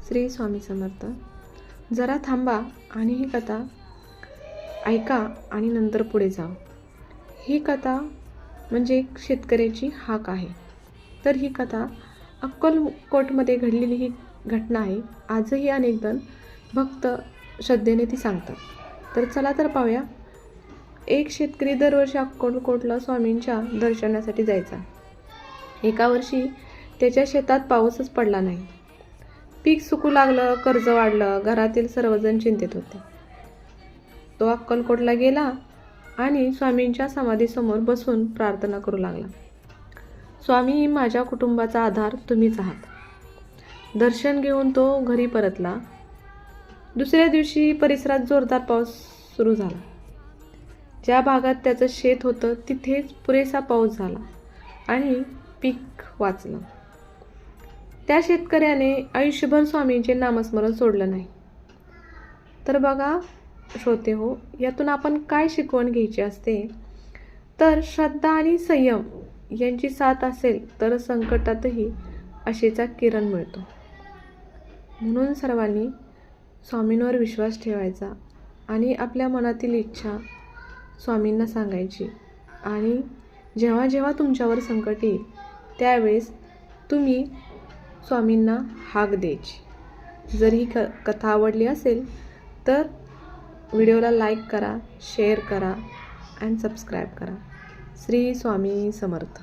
श्री स्वामी समर्थ. जरा थांबा आणि ही कथा ऐका आणि नंतर पुढे जाऊ. ही कथा म्हणजे एक शेतकऱ्याची हाक आहे. तर ही कथा अक्कलकोटमध्ये घडलेली ही घटना आहे. आजही अनेक जण भक्त श्रद्धेने ती सांगतात. तर चला तर पाहूया. एक शेतकरी दरवर्षी अक्कलकोटला स्वामींच्या दर्शनासाठी जायचा. एका वर्षी त्याच्या शेतात पाऊसच पडला नाही. पीक सुकू लागलं, कर्ज वाढलं, घरातील सर्वजण चिंतेत होते. तो अक्कलकोटला गेला आणि स्वामींच्या समाधीसमोर बसून प्रार्थना करू लागला. स्वामी, माझ्या कुटुंबाचा आधार तुम्हीच आहात. दर्शन घेऊन तो घरी परतला. दुसऱ्या दिवशी परिसरात जोरदार पाऊस सुरू झाला. ज्या भागात त्याचं शेत होतं तिथेच पुरेसा पाऊस झाला आणि पीक वाचलं. त्या शेतकऱ्याने आयुष्यभर स्वामींचे नामस्मरण सोडलं नाही. तर बघा श्रोते हो, यातून आपण काय शिकवण घ्यायची असते, तर श्रद्धा आणि संयम यांची साथ असेल तर संकटातही आशेचा किरण मिळतो. म्हणून सर्वांनी स्वामींवर विश्वास ठेवायचा आणि आपल्या मनातील इच्छा स्वामींना सांगायची. आणि जेव्हा जेव्हा तुमच्यावर संकट येईल त्यावेळेस तुम्ही स्वामींना हाक द्यायची. जर ही कथा आवडली असेल तर व्हिडिओला लाईक करा, शेअर करा आणि सबस्क्राईब करा. श्री स्वामी समर्थ.